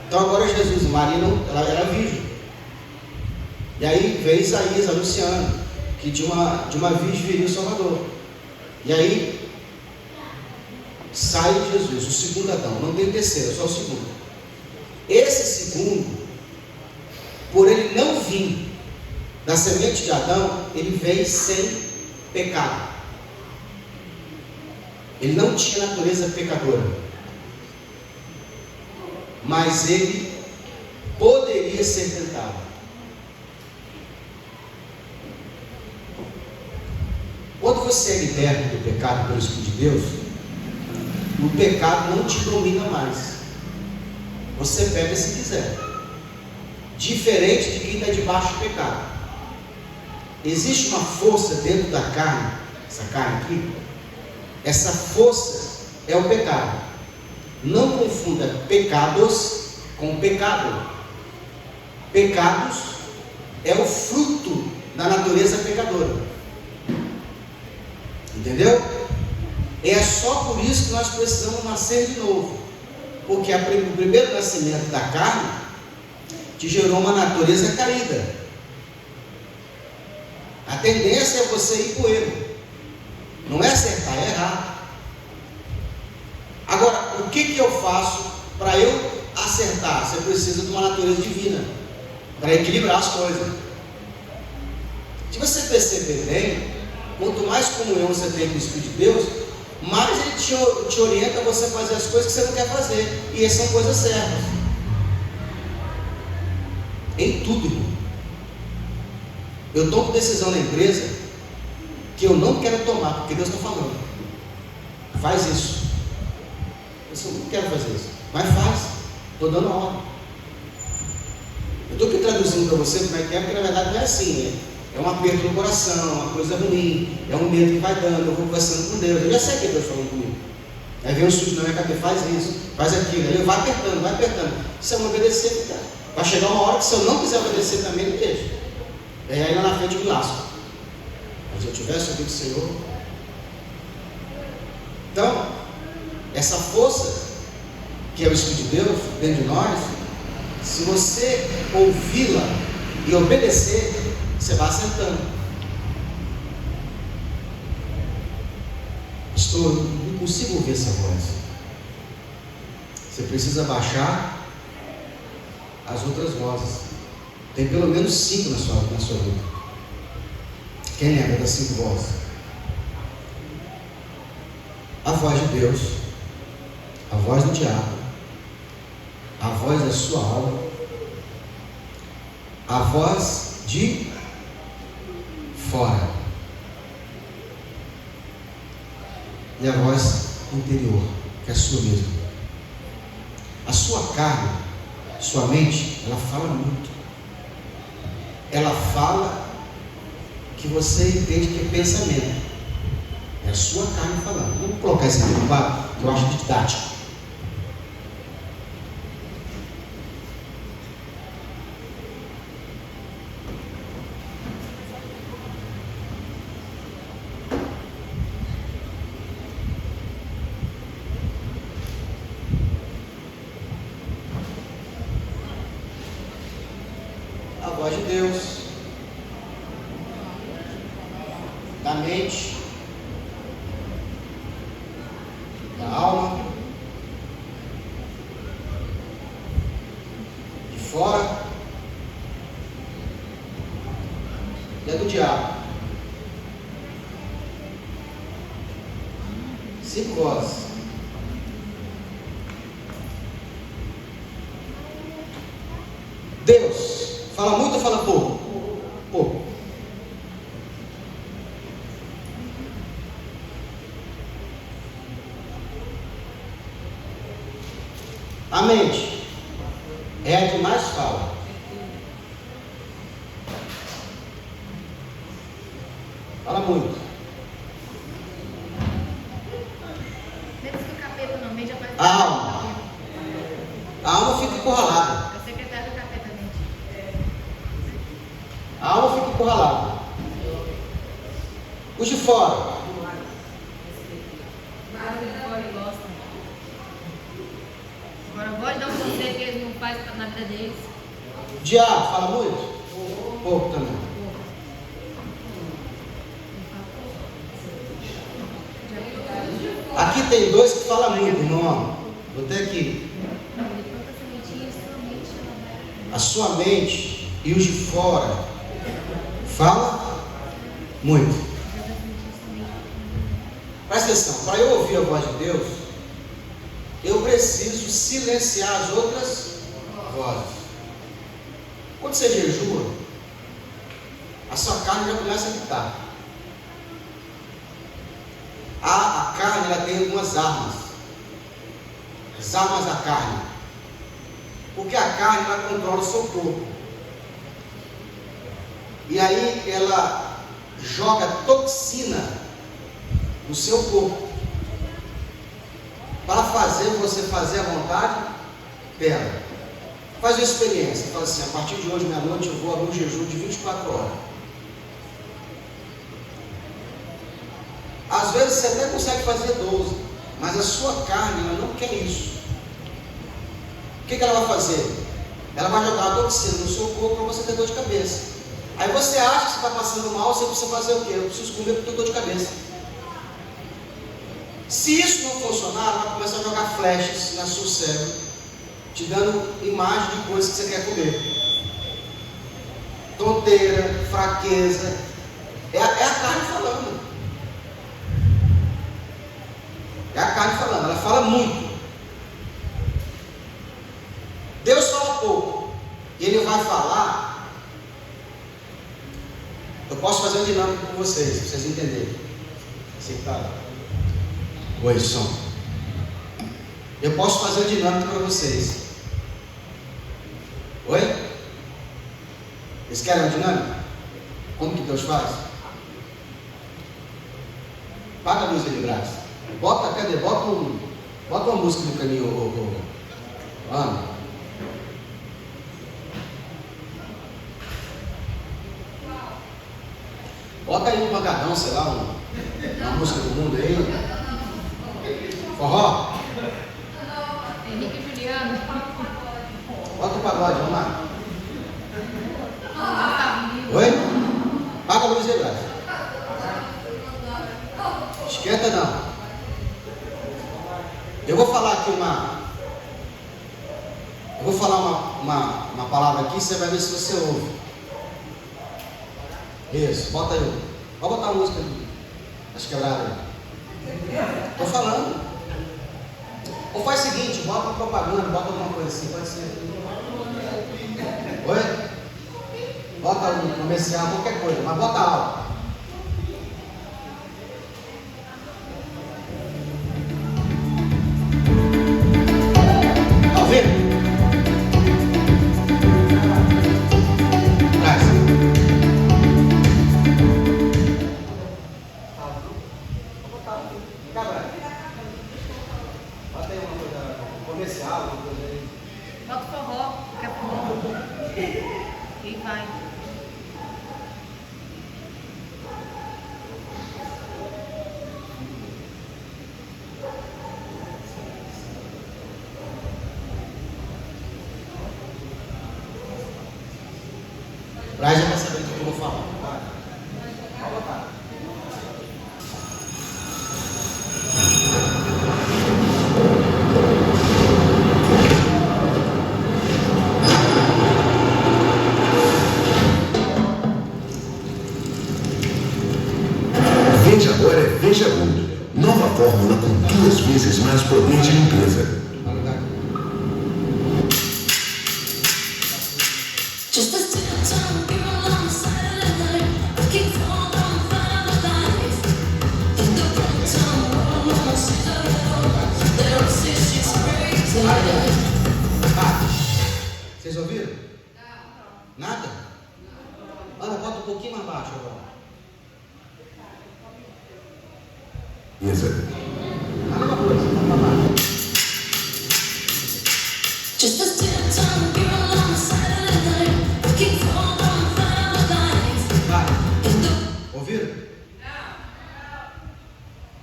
Então agora Jesus, Maria ela era virgem. E aí vem Isaías anunciando que de uma virgem viria o Salvador. E aí sai Jesus, o segundo Adão, não tem terceiro, só o segundo. Esse segundo, por ele não vir da semente de Adão, ele veio sem pecado. Ele não tinha natureza pecadora, mas ele poderia ser tentado. Quando você é liberto do pecado pelo Espírito de Deus, o pecado não te domina mais. Você pega se quiser. Diferente de quem está debaixo do pecado. Existe uma força dentro da carne, essa carne aqui. Essa força é o pecado. Não confunda pecados com pecado. Pecados é o fruto da natureza pecadora. Entendeu? É só por isso que nós precisamos nascer de novo. Porque o primeiro nascimento da carne te gerou uma natureza caída. A tendência é você ir para o erro. Não é acertar, é errar. Agora, o que eu faço para eu acertar? Você precisa de uma natureza divina para equilibrar as coisas. Se você perceber bem, quanto mais comunhão você tem com o Espírito de Deus, mais ele te orienta a você fazer as coisas que você não quer fazer. E essas são coisas certas. Em tudo, irmão. Eu tomo decisão na empresa que eu não quero tomar, porque Deus está falando. Faz isso. Eu não quero fazer isso, mas faz. Estou dando a ordem. Eu estou aqui traduzindo para você como é que é, porque na verdade não é assim, né? É um aperto no coração, uma coisa ruim, é um medo que vai dando, eu vou conversando com Deus, eu já sei que Deus está falando comigo. Aí vem um susto na minha cabeça, faz isso, faz aquilo, aí eu vai apertando. Se eu não obedecer, tá? Vai chegar uma hora que se eu não quiser obedecer também, ele deixa. E aí lá na frente eu me lasco. Mas se eu tivesse ouvido o Senhor. Então, essa força que é o Espírito de Deus dentro de nós, se você ouvi-la e obedecer, você vai acertando. Pastor, eu não consigo ouvir essa voz. Você precisa baixar as outras vozes. Tem pelo menos 5 na sua vida. Quem lembra das 5 vozes? A voz de Deus, a voz do diabo, a voz da sua alma, a voz de fora e a voz interior, que é a sua mesma. A sua carne, sua mente, ela fala muito. Ela fala que você entende que é pensamento. É a sua carne falando. Vamos colocar esse aqui no quadro, que eu acho didático. A voz de Deus, da mente, da alma, de fora e a do diabo. 5 vozes. Deus fala muito ou fala pouco? Pouco. A mente é a que mais fala. Fala muito. Menos que o capeta não, mente já faz. A alma. A alma fica encurralada. É o secretário do capeta, mente. A alma fica encurralada. Os de fora. Agora pode dar um conselho que eles não fazem na vida deles. Diabo, fala muito? Pouco também. Aqui tem 2 que falam muito, irmão. Vou ter aqui. A sua mente e os de fora fala muito. Presta atenção, para eu ouvir a voz de Deus, eu preciso silenciar as outras vozes. Quando você jejua, a sua carne já começa a gritar. A carne, ela tem algumas armas. As armas da carne. Porque a carne, ela controla o seu corpo. E aí ela joga toxina no seu corpo, para fazer você fazer a vontade dela. Faz uma experiência, fala assim: a partir de hoje, meia-noite, eu vou abrir um jejum de 24 horas. Às vezes você até consegue fazer 12, mas a sua carne, ela não quer isso. O que ela vai fazer? Ela vai jogar a toxina no seu corpo para você ter dor de cabeça. Aí você acha que você está passando mal, você precisa fazer o quê? Eu preciso comer porque eu estou dor de cabeça. Se isso não funcionar, ela vai começar a jogar flechas no seu cérebro, te dando imagem de coisas que você quer comer. Tonteira, fraqueza. É a carne falando. É a carne falando, ela fala muito. Deus fala pouco. E Ele vai falar fazer uma dinâmica com vocês, para vocês entenderem. Você que está lá. Oi, som. Eu posso fazer uma dinâmica para vocês. Oi? Vocês querem uma dinâmica? Como que Deus faz? Paga a luz de graça. Bota uma música no caminho, Ana. Bota aí um pancadão, sei lá, uma música do mundo aí. Forró. Henrique e Juliano. Bota o pagode, vamos lá. Oi? Paga a luz de graça. Esquenta não. Eu vou falar aqui uma palavra aqui, você vai ver se você ouve. Isso, bota aí. Pode botar a música ali. As quebradas aí. Estou falando. Ou faz o seguinte, bota uma propaganda, bota alguma coisa assim, pode ser. Oi? Bota um comercial, qualquer coisa, mas bota alto. Tá ouvindo? Traz. Cabra. Bota aí uma coisa comercial, uma coisa aí. Bota o forró, daqui a pouco. E vai. Braz já vai saber do que eu vou falar. Vai. Pode botar. Veja agora é Veja Gold. Nova fórmula com 2 vezes mais poder de limpeza. Just a step down, you're alongside of the night. Keep falling on firelight. In the wrong time, we're almost there. There are 6 crazy. Vocês ouviram? Nada? Ana, bota um pouquinho mais baixo agora. Beleza. A mesma coisa, bota mais baixo. Just a step down, you're alongside of the night. Keep falling on firelight. Vai. In the Ouviram?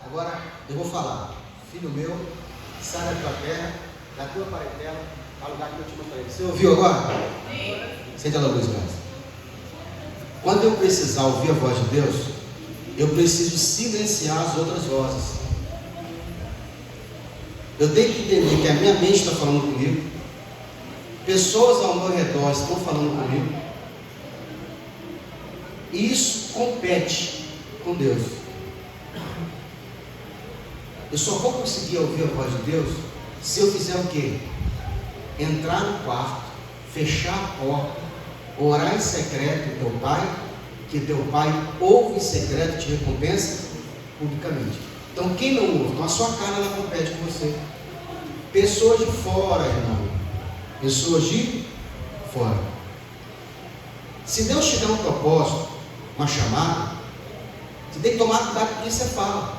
Agora eu vou falar. Filho meu, sai da tua terra, da tua parentela, ao lugar que eu te mostrei. Você ouviu agora? Sim. Senta na luz, Graça. Quando eu precisar ouvir a voz de Deus, eu preciso silenciar as outras vozes. Eu tenho que entender que a minha mente está falando comigo, pessoas ao meu redor estão falando comigo, e isso compete com Deus. Eu só vou conseguir ouvir a voz de Deus se eu fizer o quê? Entrar no quarto, fechar a porta, orar em secreto com teu pai, que teu pai ouve em secreto e te recompensa publicamente. Então quem não ouve? Então a sua carne ela compete com você. Pessoas de fora, irmão. Pessoas de fora. Se Deus te der um propósito, uma chamada, você tem que tomar cuidado com o que você fala.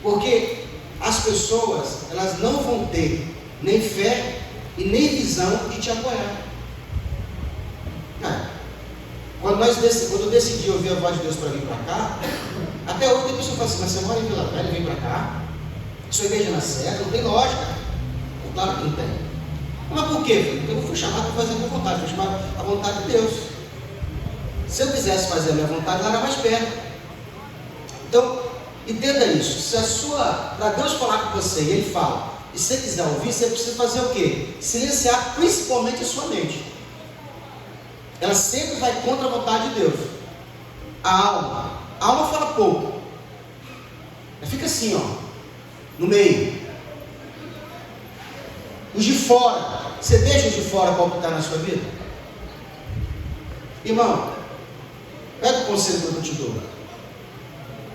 Porque as pessoas, elas não vão ter nem fé e nem visão de te apoiar. Cara, quando eu decidi ouvir a voz de Deus para vir para cá, até hoje tem pessoa que fala assim, mas você mora em Vila Velha e vem para cá? Sua igreja na Serra, não tem lógica. Claro que não tem. Mas por quê, filho? Porque eu não fui chamado para fazer a minha vontade, fui chamado a vontade de Deus. Se eu quisesse fazer a minha vontade, ela era mais perto. Então, entenda isso. Se para Deus falar com você e Ele fala, e se você quiser ouvir, você precisa fazer o quê? Silenciar principalmente a sua mente. Ela sempre vai contra a vontade de Deus. A alma fala pouco. Ela fica assim, ó, no meio. Os de fora, você deixa os de fora palpitar na sua vida? Irmão, Pega o conselho que eu te dou.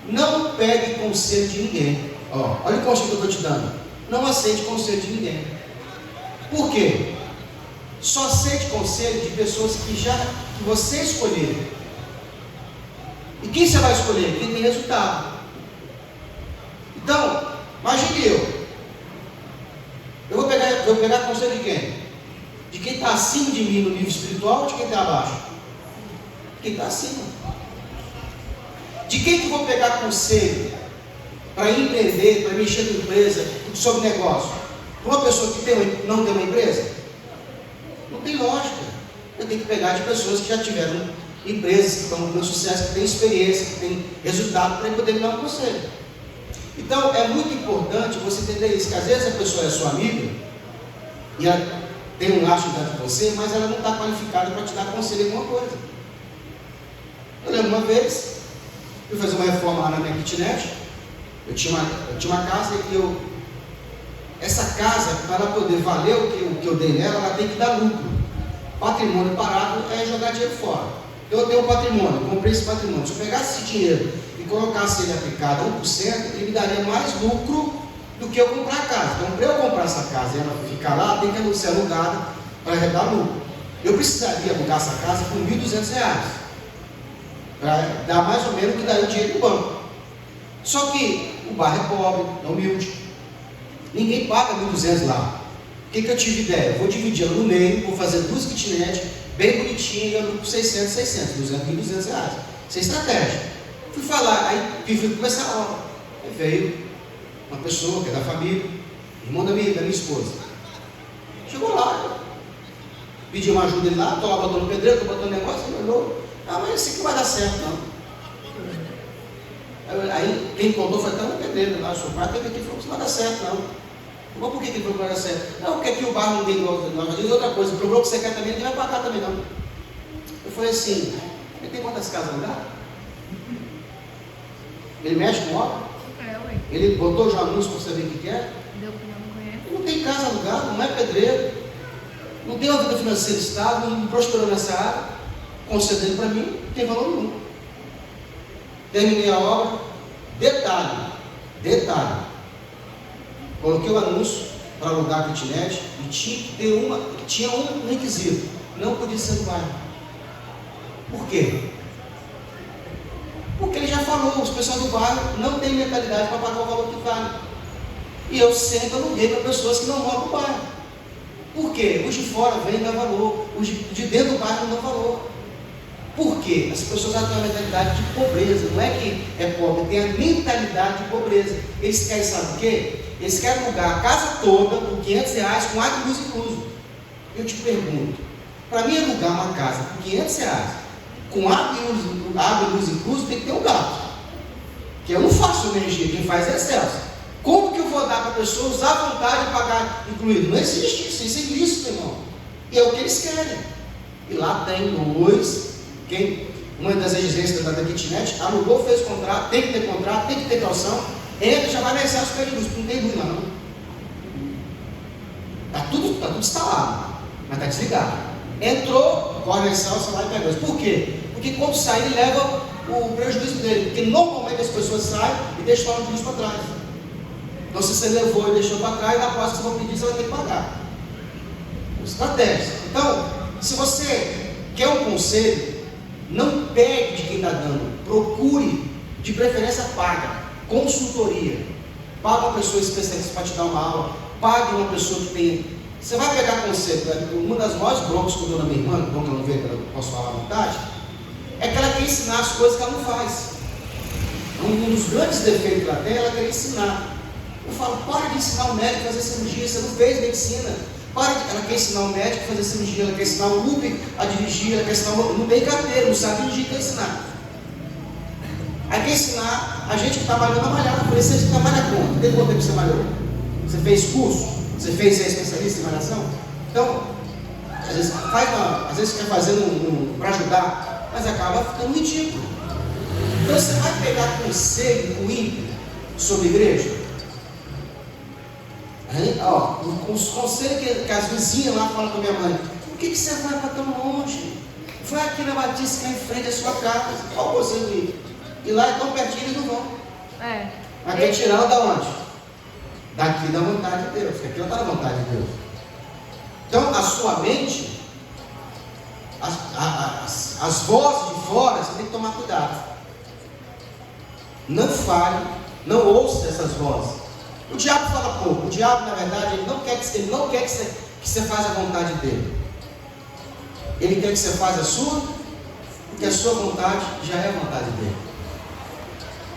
Não pegue conselho de ninguém. Ó, olha o conselho que eu estou te dando. Não aceite conselho de ninguém. Por quê? Só aceite conselho de pessoas que você escolher. E quem você vai escolher? Quem tem resultado. Então, imagine eu vou pegar conselho de quem? De quem está acima de mim no nível espiritual ou de quem está abaixo? De quem está acima. De quem que eu vou pegar conselho para empreender, para mexer com empresa, sobre negócio? Uma pessoa que não tem uma empresa? Não tem lógica. Eu tenho que pegar de pessoas que já tiveram empresas, que estão com sucesso, que têm experiência, que têm resultado, para poder me dar um conselho. Então, é muito importante você entender isso, que às vezes a pessoa é sua amiga, e ela tem um laço dentro de você, mas ela não está qualificada para te dar conselho em alguma coisa. Eu lembro uma vez, fui fazer uma reforma lá na minha kitnet, eu tinha uma casa e essa casa, para ela poder valer o que eu dei nela, ela tem que dar lucro. Patrimônio parado é jogar dinheiro fora. Eu tenho um patrimônio, comprei esse patrimônio. Se eu pegasse esse dinheiro e colocasse ele aplicado a 1%, ele me daria mais lucro do que eu comprar a casa. Então, para eu comprar essa casa e ela ficar lá, tem que ser alugada para dar lucro. Eu precisaria alugar essa casa por R$ 1.200, para dar mais ou menos o que daria o dinheiro do banco. Só que o bairro é pobre, é humilde. Ninguém paga 1.200 lá. O que eu tive ideia? Eu vou dividir ela no meio, vou fazer 2 kitnets, bem bonitinho, e eu lucro 600, 1.200 reais. Isso é estratégia. Fui falar, aí fui começar a obra. Aí veio uma pessoa que é da família, irmão da minha esposa. Chegou lá, pedi uma ajuda ele lá, estou lá botando pedreiro, estou botando negócio, ele olhou. Mas isso aqui não vai dar certo, não. Aí quem contou foi até um pedreiro lá, o seu pai teve aqui e falou: isso não vai dar certo, não. Mas por que ele falou que não vai dar certo? Não, porque aqui o bairro não tem igual. E outra coisa, o problema que você quer também, ninguém vai pagar também, não. Eu falei assim: ele tem quantas casas alugadas? Ele mexe com obra? Ele botou já anúncio para você ver o que quer? Ele não tem casa alugada, não é pedreiro, não tem uma vida financeira estável, não prosperou nessa área, concedendo para mim, não tem valor nenhum. Terminei a obra, detalhe, coloquei o anúncio para alugar a kitnet e tinha um requisito: não podia ser do bairro. Por quê? Porque ele já falou, os pessoal do bairro não tem mentalidade para pagar o valor que vale. E eu sempre aluguei para pessoas que não moram no bairro. Por quê? Os de fora vêm dar valor, os de dentro do bairro não dão valor. Por quê? As pessoas já têm uma mentalidade de pobreza. Não é que é pobre, tem a mentalidade de pobreza. Eles querem, sabe o quê? Eles querem alugar a casa toda por R$500 com água e luz incluso. Eu te pergunto, para mim alugar uma casa por R$500 com água e luz incluso, tem que ter um gato. Que eu não faço energia, quem faz é Celso. Como que eu vou dar para a pessoa usar a vontade de pagar incluído? Não existe isso, isso é ilícito, irmão. E é o que eles querem. E lá tem uma das exigências da kitnet, alugou, fez contrato, tem que ter calção, entra, já vai na Celso pede luz, não tem luz lá não. Está tudo instalado, mas está desligado. Entrou, corre na Celso, vai e pega luz. Por quê? Porque quando sai, ele leva o prejuízo dele. Porque normalmente as pessoas saem e deixam o luz para trás. Então, se você levou e deixou para trás, na próxima você vai pedir, você vai ter que pagar. Estratégia. Então, se você quer um conselho, não pegue de quem está dando. Procure, de preferência paga. Consultoria. Paga uma pessoa especialista para te dar uma aula. Pague uma pessoa que tem. Você vai pegar conselho. Uma das maiores broncas que eu dou na minha irmã, bom que ela não vê, que eu posso falar à vontade, é que ela quer ensinar as coisas que ela não faz. Um dos grandes defeitos que ela tem, ela quer ensinar. Eu falo: para de ensinar o médico a fazer cirurgia, você não fez medicina. Ela quer ensinar o médico a fazer cirurgia, ela quer ensinar o Uber a dirigir, ela quer ensinar o não tem carteira, não sabe dirigir, quer ensinar. Aí quer ensinar a gente que está malhando a malhar. Eu falei: você trabalha quanto? Tem quanto tempo que você malhou? Você fez curso? Você fez especialista em malhação? Então, às vezes quer fazer para ajudar, mas acaba ficando ridículo. Então você vai pegar conselho com ímpio sobre igreja? Os conselhos que as vizinhas lá falam com a minha mãe: por que você vai para tão longe? Vai aqui na Batista, que é em frente à sua casa. Qual você ir? E lá é tão pertinho, eles não vão. É. Mas quer tirar da onde? Daqui da vontade de Deus. Aqui não está na vontade de Deus. Então, a sua mente, as vozes de fora, você tem que tomar cuidado. Não fale, não ouça essas vozes. O diabo fala pouco. O diabo, na verdade, ele não quer que você faça a vontade dele. Ele quer que você faça a sua, porque a sua vontade já é a vontade dele.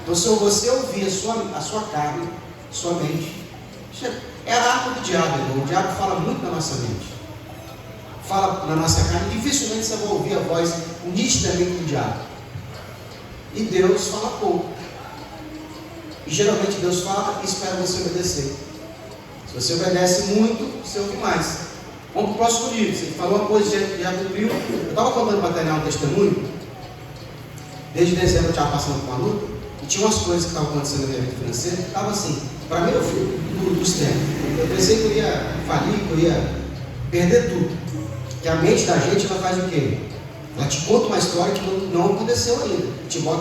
Então, se você ouvir a sua carne, sua mente, é a arma do diabo, irmão. O diabo fala muito na nossa mente. Fala na nossa carne. Dificilmente você vai ouvir a voz nitidamente do diabo. E Deus fala pouco. E geralmente Deus fala e espera você obedecer. Se você obedece muito, você ouve mais. Vamos para o próximo livro. Você falou uma coisa, já cumpriu. Eu estava contando para terminar um testemunho. Desde dezembro eu estava passando por uma luta. E tinha umas coisas que estavam acontecendo na minha vida financeira. Que estava assim. Para mim eu fui dos tempos. Eu pensei que eu ia falir, que eu ia perder tudo. Que a mente da gente, ela faz o quê? Ela te conta uma história que não aconteceu ainda. Te bota